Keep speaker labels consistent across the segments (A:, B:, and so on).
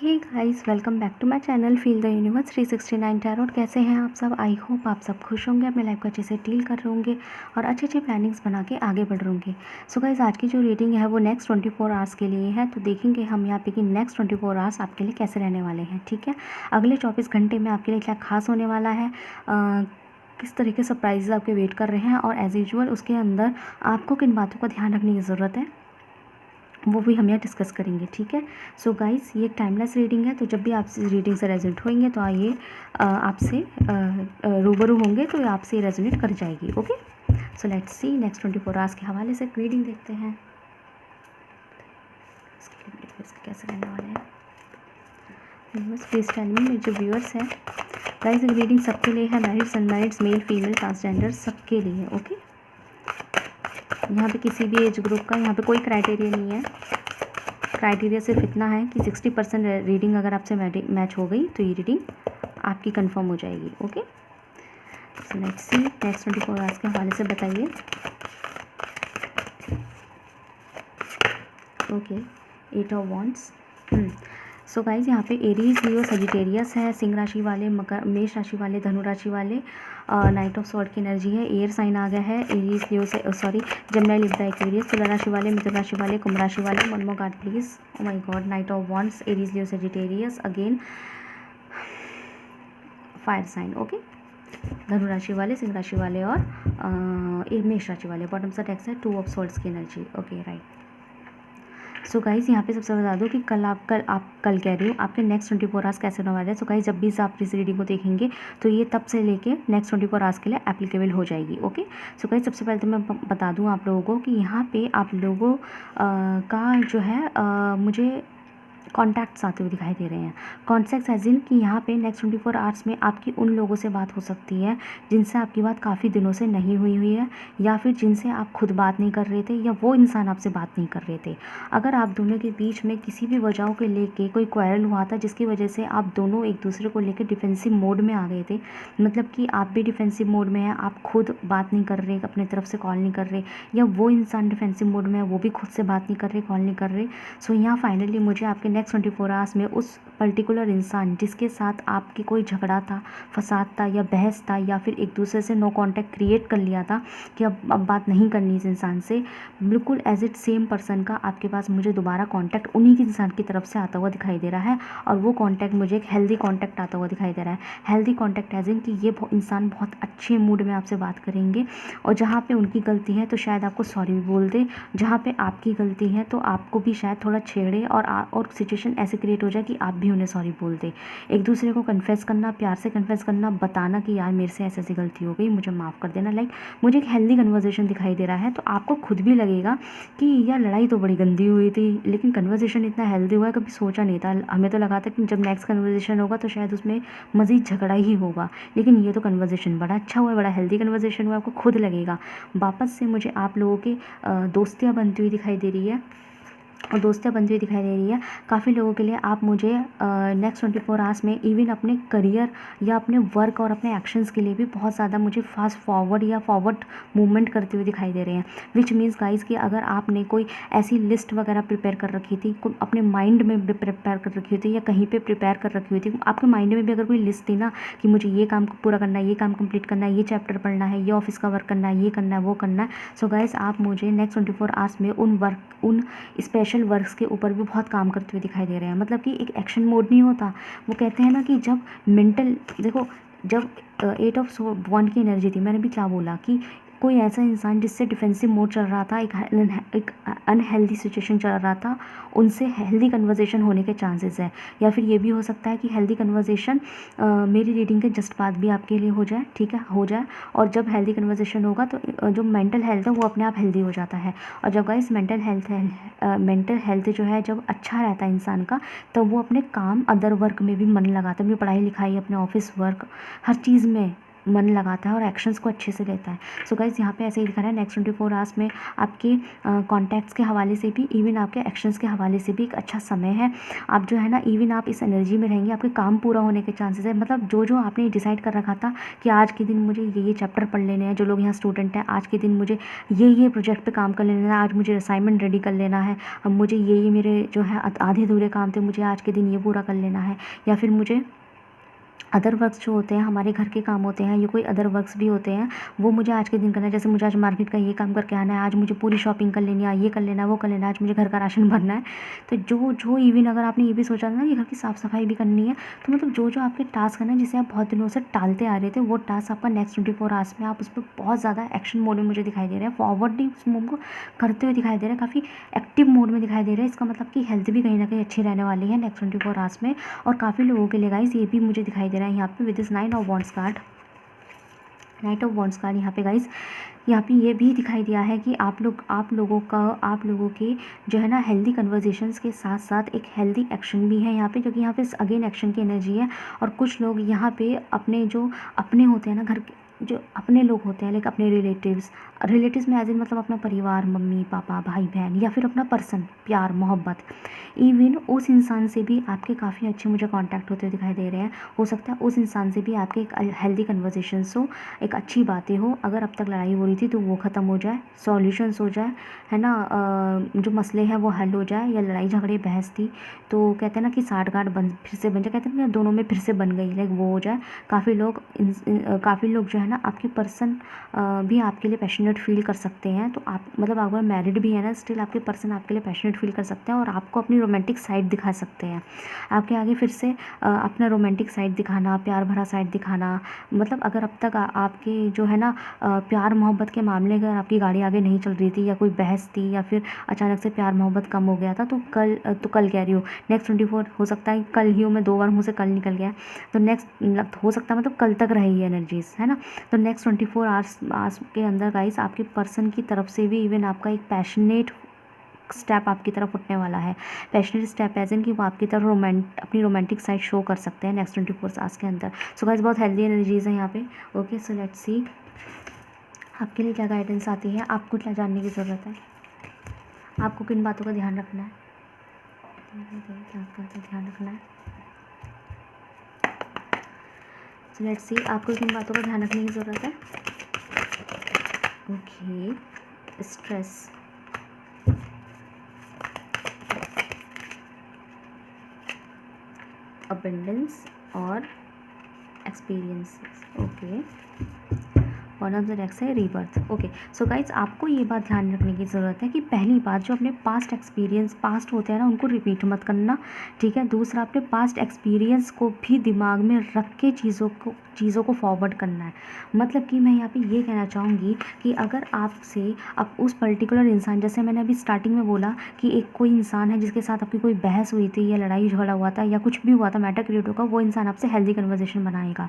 A: Hey guys, welcome back to my channel feel the universe 369 tarot. कैसे हैं आप सब? आई होप आप सब खुश होंगे, अपने लाइफ को अच्छे से डील कर रहे होंगे और अच्छे अच्छे प्लानिंग्स बना के आगे बढ़ रहे होंगे। सो गाइस, आज की जो रीडिंग है वो नेक्स्ट 24 आवर्स के लिए है। तो देखेंगे हम यहाँ पे कि नेक्स्ट 24 आवर्स आपके लिए कैसे रहने वाले हैं। ठीक है, अगले 24 घंटे में आपके लिए क्या खास होने वाला है, किस तरह के सरप्राइजेज आपके वेट कर रहे हैं, और एज यूजुअल उसके अंदर आपको किन बातों का ध्यान रखने की ज़रूरत है वो भी हम यहाँ डिस्कस करेंगे। ठीक है, सो गाइस, ये एक टाइमलेस रीडिंग है, तो जब भी आप इस रीडिंग से रेजोनेट होंगे तो आइए आपसे रूबरू होंगे तो आपसे रेजोनेट कर जाएगी। Okay, so let's see next 24 hours के हवाले से रीडिंग देखते हैं कैसे रहने वाले हैं। बस प्लीज टेल मी, मेरे जो व्यूअर्स हैं गाइस, रीडिंग सबके लिए है, मैरिड्स अनमैरिड्स, मेल फीमेल ट्रांसजेंडर सबके लिए। ओके, यहाँ पे किसी भी एज ग्रुप का यहाँ पे कोई क्राइटेरिया नहीं है। क्राइटेरिया सिर्फ इतना है कि 60% रीडिंग अगर आपसे मैच हो गई तो ये रीडिंग आपकी कंफर्म हो जाएगी। Okay, so let's see next 24 hours के हवाले से बताइए। Okay, 8 of wands. So guys, यहाँ पे एरीज, लियो, सजिटेरियस है, सिंह राशि वाले, मकर, मेष राशि वाले, धनु राशि वाले, नाइट ऑफ सॉर्ड की एनर्जी है, एयर साइन आ गया है, एरीज, लियो से सॉरी जेमिनी, लिब्रा, एक्वेरियस, तुला राशि वाले, मिथुन राशि वाले, कुंभ राशि वाले। One more card please. Oh my god, knight of wands, Aries, Leo, Sagittarius, again fire sign. Okay, धनु राशि वाले, सिंह राशि वाले और मेष राशि वाले। बॉटम सा टेक्स्ट है 2 ऑफ सॉर्ड्स की energy. Okay, right. So guys, यहाँ पे सबसे बता दो कि कल कह रही हूँ आपके नेक्स्ट 24 आवर्स कैसे होने वाले हैं। सो गाइज, जब भी आप इस रीडिंग को देखेंगे तो ये तब से लेके नेक्स्ट 24 आवर्स के लिए एप्लीकेबल हो जाएगी। ओके, सो गाइज, सबसे पहले तो मैं बता दूँ आप लोगों को कि यहाँ पे आप लोगों का जो है मुझे कॉन्टैक्ट्स आते हुए दिखाई दे रहे हैं। कॉन्टैक्ट्स एज इन कि यहाँ पे नेक्स्ट 24 आवर्स में आपकी उन लोगों से बात हो सकती है जिनसे आपकी बात काफ़ी दिनों से नहीं हुई है, या फिर जिनसे आप खुद बात नहीं कर रहे थे, या वो इंसान आपसे बात नहीं कर रहे थे। अगर आप दोनों के बीच में किसी भी वजहों को लेके कोई क्वारल हुआ था जिसकी वजह से आप दोनों एक दूसरे को लेकर डिफेंसिव मोड में आ गए थे, मतलब कि आप भी डिफेंसिव मोड में हैं, आप खुद बात नहीं कर रहे, अपने तरफ से कॉल नहीं कर रहे, या वो इंसान डिफेंसिव मोड में है, वो भी खुद से बात नहीं कर रहे, कॉल नहीं कर रहे। सो यहाँ फाइनली मुझे आपके नेक्स्ट 24 आवर्स में उस पर्टिकुलर इंसान जिसके साथ आपकी कोई झगड़ा था, फसाद था या बहस था, या फिर एक दूसरे से नो कांटेक्ट क्रिएट कर लिया था कि अब बात नहीं करनी इस इंसान से, बिल्कुल एज इट सेम पर्सन का आपके पास मुझे दोबारा कांटेक्ट उन्हीं के इंसान की तरफ से आता हुआ दिखाई दे रहा है। और वो कांटेक्ट मुझे एक हेल्दी कांटेक्ट आता हुआ दिखाई दे रहा है। हेल्दी कांटेक्ट एज इन कि ये इंसान बहुत अच्छे मूड में आपसे बात करेंगे, और जहाँ पे उनकी गलती है तो शायद आपको सॉरी भी बोल दे, जहाँ पे आपकी गलती है तो आपको भी शायद थोड़ा छेड़े और सिचुएशन ऐसे क्रिएट हो जाए कि आप भी उन्हें सॉरी बोल दे। एक दूसरे को कन्फेस करना, प्यार से कन्फेस करना, बताना कि यार मेरे से ऐसी ऐसी गलती हो गई, मुझे माफ़ कर देना। लाइक मुझे एक हेल्दी कन्वर्सेशन दिखाई दे रहा है। तो आपको खुद भी लगेगा कि यार लड़ाई तो बड़ी गंदी हुई थी, लेकिन कन्वर्सेशन इतना हेल्दी हुआ है, कभी सोचा नहीं था। हमें तो लगा था कि जब नेक्स्ट कन्वर्सेशन होगा तो शायद उसमें मज़ीद झगड़ा ही होगा, लेकिन ये तो कन्वर्सेशन बड़ा अच्छा हुआ है, बड़ा हेल्दी कन्वर्सेशन हुआ है। आपको खुद लगेगा। वापस से मुझे आप लोगों की दोस्तियाँ बनती हुई दिखाई दे रही है, और दोस्तियाँ बनती हुई दिखाई दे रही है काफ़ी लोगों के लिए। आप मुझे नेक्स्ट 24 आवर्स में इवन अपने करियर या अपने वर्क और अपने एक्शंस के लिए भी बहुत ज़्यादा मुझे फास्ट फॉरवर्ड या फॉरवर्ड मूवमेंट करते हुए दिखाई दे रहे हैं। विच मीन्स गाइज कि अगर आपने कोई ऐसी लिस्ट वगैरह प्रिपेयर कर रखी थी, अपने माइंड में प्रिपेयर कर रखी थी, या कहीं पर प्रिपेयर कर रखी हुई थी, आपके माइंड में भी अगर कोई लिस्ट थी ना कि मुझे ये काम पूरा करना है, ये काम कंप्लीट करना है, ये चैप्टर पढ़ना है, ये ऑफिस का वर्क करना है, ये करना है, वो करना है। सो गाइज, आप मुझे नेक्स्ट 24 आवर्स में उन स्पेशल वर्क्स के ऊपर भी बहुत काम करते हुए दिखाई दे रहे हैं। मतलब कि एक एक्शन मोड नहीं होता, वो कहते हैं ना कि जब मेंटल, देखो जब 8 ऑफ वॉन्ड की एनर्जी थी, मैंने भी क्या बोला कि कोई ऐसा इंसान जिससे डिफेंसिव मोड चल रहा था, एक अनहेल्दी सिचुएशन चल रहा था, उनसे हेल्दी कन्वर्सेशन होने के चांसेस है। या फिर ये भी हो सकता है कि हेल्दी कन्वर्सेशन मेरी रीडिंग के जस्ट बाद भी आपके लिए हो जाए। ठीक है, हो जाए। और जब हेल्दी कन्वर्सेशन होगा तो जो मेंटल हेल्थ है वो अपने आप हेल्दी हो जाता है। और जब गाइस मेंटल हेल्थ जो है जब अच्छा रहता है इंसान का, तब वो अपने काम, अदर वर्क में भी मन लगाता है, अपनी पढ़ाई लिखाई, अपने ऑफिस वर्क, हर चीज़ में मन लगाता है और एक्शंस को अच्छे से लेता है। सो गाइस यहाँ पे ऐसे ही दिखा रहा है नेक्स्ट 24 आवर्स में आपके कॉन्टैक्ट्स के हवाले से भी, इवन आपके एक्शंस के हवाले से भी एक अच्छा समय है। आप जो है ना, इवन आप इस एनर्जी में रहेंगे, आपके काम पूरा होने के चांसेस है। मतलब जो आपने डिसाइड कर रखा था कि आज के दिन मुझे ये चैप्टर पढ़ लेने हैं, जो लोग यहाँ स्टूडेंट हैं, आज के दिन मुझे ये प्रोजेक्ट पे काम कर लेना है, आज मुझे असाइनमेंट रेडी कर लेना है, अब मुझे ये मेरे जो है आधे अधूरे काम थे, मुझे आज के दिन ये पूरा कर लेना है, या फिर मुझे अदर वर्क्स जो होते हैं, हमारे घर के काम होते हैं, ये कोई अदर वर्क्स भी होते हैं, वो मुझे आज के दिन करना है। जैसे मुझे आज मार्केट का ये काम करके आना है, आज मुझे पूरी शॉपिंग कर लेनी है, ये कर लेना है, वो कर लेना है, आज मुझे घर का राशन भरना है। तो जो इवन अगर आपने ये भी सोचा था ना कि घर की साफ़ सफाई भी करनी है, तो मतलब जो आपके टास्क है ना, जिसे आप बहुत दिनों से टालते आ रहे थे, वो टास्क आपका नेक्स्ट 24 आवर्स में आप उस पर बहुत ज़्यादा एक्शन मोड में मुझे दिखाई दे रहा है, फॉरवर्ड उस मूव को करते हुए दिखाई दे रहा है, काफ़ी एक्टिव मोड में दिखाई दे रहा है। इसका मतलब कि हेल्थ भी कहीं ना कहीं अच्छी रहने वाली है नेक्स्ट 24 आवर्स में। और काफ़ी लोगों के लिए गाइस ये भी मुझे दिखाई दे रहा है यहाँ पे with this night of wands card, night of wands card यहाँ पे गाइस, यहाँ पे ये भी दिखाई दिया है कि आप लोगों के जो है ना हेल्दी कन्वर्जेशंस के साथ साथ एक हेल्दी एक्शन भी है यहाँ पे, जो कि यहाँ पे अगेन एक्शन की एनर्जी है। और कुछ लोग यहाँ पे अपने जो अपने होते हैं ना, घर के जो अपने लोग होते हैं, लाइक अपने रिलेटिव्स में एज इन मतलब अपना परिवार, मम्मी पापा भाई बहन, या फिर अपना पर्सन, प्यार मोहब्बत, इवन उस इंसान से भी आपके काफ़ी अच्छे मुझे कांटेक्ट होते हुए दिखाई दे रहे हैं। हो सकता है उस इंसान से भी आपके एक हेल्दी कन्वर्सेशंस हो, एक अच्छी बातें हो, अगर अब तक लड़ाई हो रही थी तो वो ख़त्म हो जाए, सॉल्यूशंस हो जाए, है ना, जो मसले हैं वो हल हो जाए, या लड़ाई झगड़े बहस थी तो कहते हैं ना कि साठगांठ फिर से बन जाए, कहते हैं ना दोनों में फिर से बन गई, लाइक वो हो जाए। काफ़ी लोग जो है ना, आपके पर्सन भी आपके लिए पैशनेट फील कर सकते हैं। तो आप मतलब अगर मैरिड भी है ना, स्टिल आपके पर्सन आपके लिए पैशनेट फील कर सकते हैं और आपको अपनी रोमांटिक साइड दिखा सकते हैं। आपके आगे फिर से अपना रोमांटिक साइड दिखाना, प्यार भरा साइड दिखाना, मतलब अगर अब तक आपके जो है ना प्यार मोहब्बत के मामले अगर आपकी गाड़ी आगे नहीं चल रही थी, या कोई बहस थी, या फिर अचानक से प्यार मोहब्बत कम हो गया था, तो कल कह रही हो नेक्स्ट 24, हो सकता है कल ही हो, मैं 2 बार मुँह से कल निकल गया, तो नेक्स्ट हो सकता है मतलब कल तक रहेगी एनर्जीज, है ना। तो नेक्स्ट 24 आवर्स के अंदर गाइस आपके पर्सन की तरफ से भी इवन आपका एक पैशनेट स्टेप आपकी तरफ उठने वाला है। पैशनेट स्टेप एज इन कि वो आपकी तरफ अपनी रोमांटिक साइड शो कर सकते हैं नेक्स्ट 24 आवर्स के अंदर। सो गाइस बहुत हेल्दी एनर्जीज है यहाँ पे। ओके, सो लेट्स सी आपके लिए क्या गाइडेंस आती है, आपको क्या जानने की ज़रूरत है, आपको किन बातों का ध्यान रखना है, ध्यान रखना है। सो लेट्स सी आपको किन बातों का ध्यान रखने की ज़रूरत है। ओके, स्ट्रेस, अबंडेंस और experiences. Okay, one of the next है रीबर्थ। ओके, सो गाइज आपको ये बात ध्यान रखने की ज़रूरत है कि पहली बात, जो अपने पास्ट एक्सपीरियंस पास्ट होते हैं ना, उनको रिपीट मत करना, ठीक है। दूसरा, अपने पास्ट एक्सपीरियंस को भी दिमाग में रख के चीज़ों को फॉरवर्ड करना है। मतलब कि मैं यहाँ पे ये कहना चाहूँगी कि अगर आपसे अब उस पर्टिकुलर इंसान, जैसे मैंने अभी स्टार्टिंग में बोला कि एक कोई इंसान है जिसके साथ आपकी कोई बहस हुई थी, या लड़ाई झगड़ा हुआ था, या कुछ भी हुआ था, मैटर क्रिएट होगा, वो इंसान आपसे हेल्दी कन्वर्सेशन बनाएगा।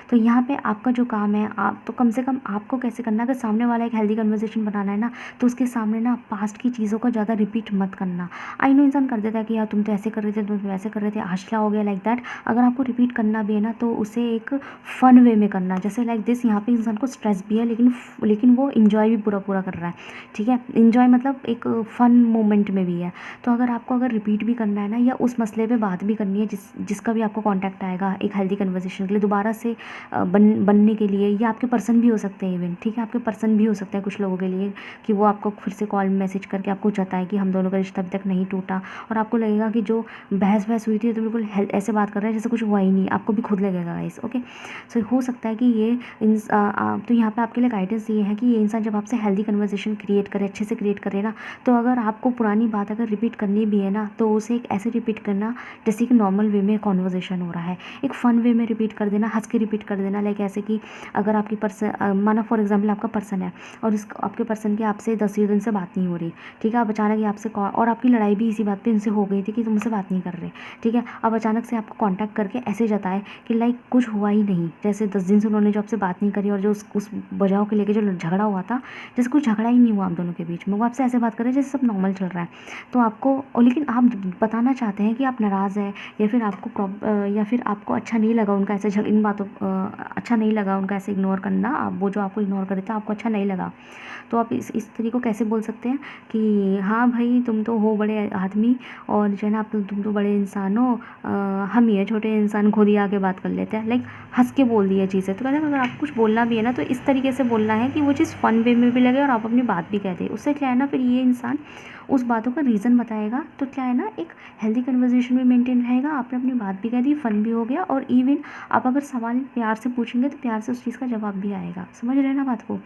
A: तो यहाँ पे आपका जो काम है, आप तो कम से कम आपको कैसे करना, अगर सामने वाला एक हेल्दी कन्वर्सेशन बनाना है ना, तो उसके सामने ना पास्ट की चीज़ों को ज़्यादा रिपीट मत करना। आई नो इंसान कर देता है कि यार तुम तो ऐसे कर रहे थे, तुम तो वैसे कर रहे थे, आज क्या हो गया, लाइक दैट। अगर आपको रिपीट करना भी है ना, तो उसे एक फ़न वे में करना, जैसे लाइक दिस। यहाँ पे इंसान को स्ट्रेस भी है, लेकिन वो इन्जॉय भी पूरा कर रहा है, ठीक है। इन्जॉय मतलब एक फ़न मोमेंट में भी है। तो अगर रिपीट भी करना है ना, या उस मसले पे बात भी करनी है जिसका भी आपको कॉन्टैक्ट आएगा एक हेल्दी कन्वर्सेशन के लिए, दोबारा से बनने के लिए, या आपके पर्सन भी हो सकते हैं इवन, ठीक है, आपके पर्सन भी हो सकता है कुछ लोगों के लिए, कि वो आपको फिर से कॉल मैसेज करके आपको बताए कि हम दोनों का रिश्ता अभी तक नहीं टूटा, और आपको लगेगा कि जो बहस हुई थी तो बिल्कुल ऐसे बात कर रहे हैं जैसे कुछ हुआ ही नहीं, आपको भी खुद लगेगा गाइस। ओके, सो हो सकता है कि ये तो यहाँ पे आपके लिए गाइडेंस ये है कि ये इंसान जब आपसे हेल्दी कन्वर्सेशन क्रिएट करे, अच्छे से क्रिएट करे ना, तो अगर आपको पुरानी बात अगर रिपीट करनी भी है ना, तो उसे एक ऐसे रिपीट करना जैसे कि नॉर्मल वे में कॉन्वर्सेशन हो रहा है, एक फ़न वे में रिपीट कर देना, हंस के रिपीट कर देना, लाइक ऐसे कि अगर आपकी माना फॉर एग्जांपल आपका पर्सन है और इस आपके पर्सन की आपसे 10 दिन से बात नहीं हो रही, ठीक है। अब अचानक ही आपसे और आपकी लड़ाई भी इसी बात पे इनसे हो गई थी कि तुमसे बात नहीं कर रहे, ठीक है। अब अचानक से आपको कांटेक्ट करके ऐसे जताए कि लाइक कुछ हुआ ही नहीं, जैसे 10 दिन से उन्होंने जो आपसे बात नहीं करी और जो उस वजह को लेकर जो झगड़ा हुआ था, जैसे कुछ झगड़ा ही नहीं हुआ आप दोनों के बीच में, वो आपसे ऐसे बात कर रहे हैं जैसे सब नॉर्मल चल रहा है। तो आपको लेकिन आप बताना चाहते हैं कि आप नाराज़ हैं या फिर आपको अच्छा नहीं लगा उनका ऐसे इन बातों अच्छा नहीं लगा उनका ऐसे इग्नोर करना, आप वो जो आपको इग्नोर कर रहे थे आपको अच्छा नहीं लगा। तो आप इस तरीके को कैसे बोल सकते हैं कि हाँ भाई तुम तो हो बड़े आदमी और जो है ना तुम तो बड़े इंसान हो, हम ही है छोटे इंसान, खुद ही आके बात कर लेते हैं, लाइक हंस के बोल दिया चीज़ें। तो कहते हैं अगर आपको कुछ बोलना भी है ना तो इस तरीके से बोलना है कि वो चीज़ फ़न वे में भी लगे और आप अपनी बात भी कह दें। उससे क्या है ना, फिर ये इंसान उस बातों का रीज़न बताएगा, तो क्या है ना, एक हेल्दी कन्वर्सेशन भी मेंटेन रहेगा, आपने अपनी बात भी कह दी, फ़न भी हो गया, और इवन आप अगर सवाल प्यार से पूछेंगे तो प्यार से उस चीज़ का जवाब भी आएगा। समझ रहे हैं ना बात को,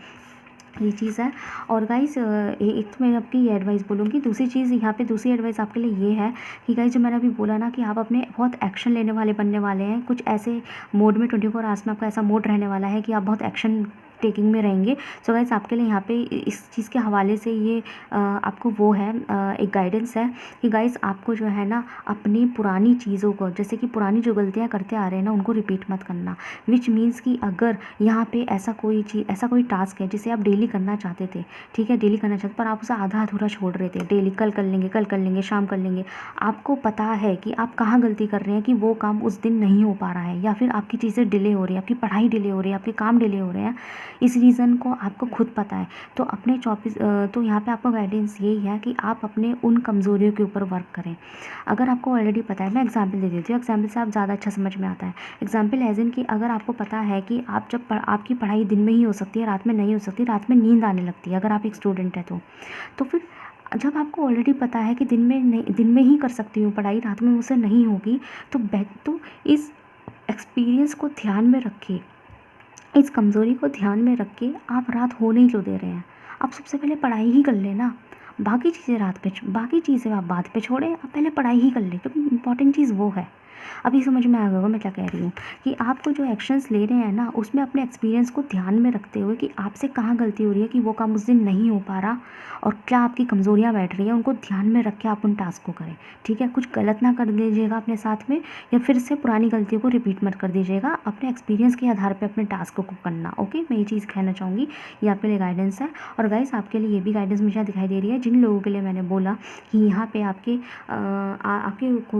A: ये चीज़ है। और गाइस एक तो मैं आपकी ये एडवाइस बोलूँगी, दूसरी चीज़ यहाँ पे दूसरी एडवाइस आपके लिए ये है कि गाइस जो मैंने अभी बोला ना कि आप अपने बहुत एक्शन लेने वाले बनने वाले हैं, कुछ ऐसे मोड में 24 आवर्स में आपका ऐसा मोड रहने वाला है कि आप बहुत एक्शन टेकिंग में रहेंगे। सो गाइस आपके लिए यहाँ पे इस चीज़ के हवाले से ये आपको वो है एक गाइडेंस है कि गाइस आपको जो है ना अपनी पुरानी चीज़ों को, जैसे कि पुरानी जो गलतियाँ करते आ रहे हैं ना उनको रिपीट मत करना। विच मीन्स कि अगर यहाँ पे ऐसा कोई टास्क है जिसे आप डेली करना चाहते थे, ठीक है, डेली करना चाहते पर आप उसे आधा अधूरा छोड़ रहे थे, डेली कल कर लेंगे, शाम कर लेंगे, आपको पता है कि आप कहाँ गलती कर रहे हैं कि वो काम उस दिन नहीं हो पा रहा है, या फिर आपकी चीज़ें डिले हो रही है, आपकी पढ़ाई डिले हो रही है, आपके काम डिले हो रहे हैं, इस रीज़न को आपको खुद पता है। तो अपने तो यहाँ पे आपको गाइडेंस यही है कि आप अपने उन कमज़ोरियों के ऊपर वर्क करें। अगर आपको ऑलरेडी पता है, मैं एग्जाम्पल दे देती हूँ, एग्जाम्पल से आप ज़्यादा अच्छा समझ में आता है। एग्जाम्पल एज इन कि अगर आपको पता है कि आप जब आपकी पढ़ाई दिन में ही हो सकती है, रात में नहीं हो सकती, रात में नींद आने लगती है अगर आप एक स्टूडेंट है तो फिर जब आपको ऑलरेडी पता है कि दिन में ही कर सकती हूँ पढ़ाई, रात में मुझसे नहीं होगी, तो इस एक्सपीरियंस को ध्यान में रखिए, इस कमज़ोरी को ध्यान में रख के आप रात होने ही क्यों दे रहे हैं। आप सबसे पहले पढ़ाई ही कर लेना, बाकी चीज़ें आप बाद पे छोड़ें, आप पहले पढ़ाई ही कर लें, क्योंकि इंपॉर्टेंट चीज़ वो है। अभी समझ में आ गया होगा मैं क्या कह रही हूँ कि आपको जो एक्शंस ले रहे हैं ना उसमें अपने एक्सपीरियंस को ध्यान में रखते हुए कि आपसे कहाँ गलती हो रही है कि वो काम उस दिन नहीं हो पा रहा और क्या आपकी कमज़ोरियाँ बैठ रही हैं, उनको ध्यान में रख के आप उन टास्क को करें, ठीक है। कुछ गलत ना कर दीजिएगा अपने साथ में, या फिर से पुरानी गलतियों को रिपीट मत कर दीजिएगा, अपने एक्सपीरियंस के आधार पर अपने टास्क को करना। ओके, मैं ये चीज़ कहना चाहूँगी, ये आपके लिए गाइडेंस है। और गाइस आपके लिए ये भी गाइडेंस मुझे दिखाई दे रही है, जिन लोगों के लिए मैंने बोला कि यहाँ पे आपके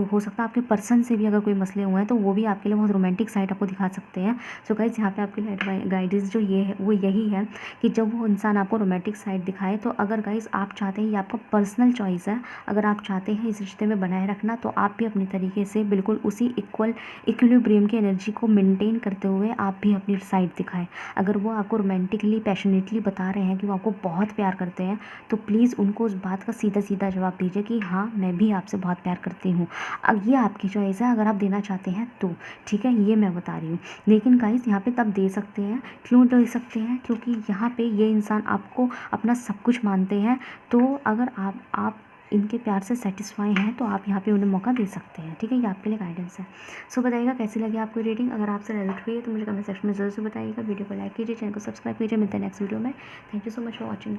A: हो सकता है आपके पर्सन से भी अगर कोई मसले हुए हैं तो वो भी आपके लिए बहुत रोमांटिक साइड आपको दिखा सकते हैं। सो गाइस यहाँ पे आपके लिए गाइडेंस जो ये है वो यही है कि जब वो इंसान आपको रोमांटिक साइड दिखाए, तो अगर गाइस आप चाहते हैं, ये आपका पर्सनल चॉइस है, अगर आप चाहते हैं इस रिश्ते में बनाए रखना तो आप भी अपनी तरीके से बिल्कुल उसी इक्विलिब्रियम की एनर्जी को मेनटेन करते हुए आप भी अपनी साइड दिखाएं। अगर वो आपको रोमांटिकली पैशनेटली बता रहे हैं कि वो आपको बहुत प्यार करते हैं, तो प्लीज़ उनको उस बात का सीधा सीधा जवाब दीजिए कि हाँ मैं भी आपसे बहुत प्यार करती हूँ। अब ये आपकी चॉइस है, अगर आप देना चाहते हैं तो, ठीक है, ये मैं बता रही हूँ। लेकिन गाइस यहाँ पे तब दे सकते हैं, क्यों दे सकते हैं, क्योंकि यहाँ पे ये इंसान आपको अपना सब कुछ मानते हैं, तो अगर आप इनके प्यार से सेटिस्फाई हैं तो आप यहाँ पे उन्हें मौका दे सकते हैं, ठीक है। ये आपके लिए गाइडेंस है। सो बताइएगा कैसी लगी आपको रीडिंग, अगर आपसे रिलेट हुई है तो मुझे कमेंट सेक्शन में ज़रूर से बताइएगा। वीडियो को लाइक कीजिए, चैनल को सब्सक्राइब कीजिए, मिलते हैं नेक्स्ट वीडियो में। Thank you so much for watching.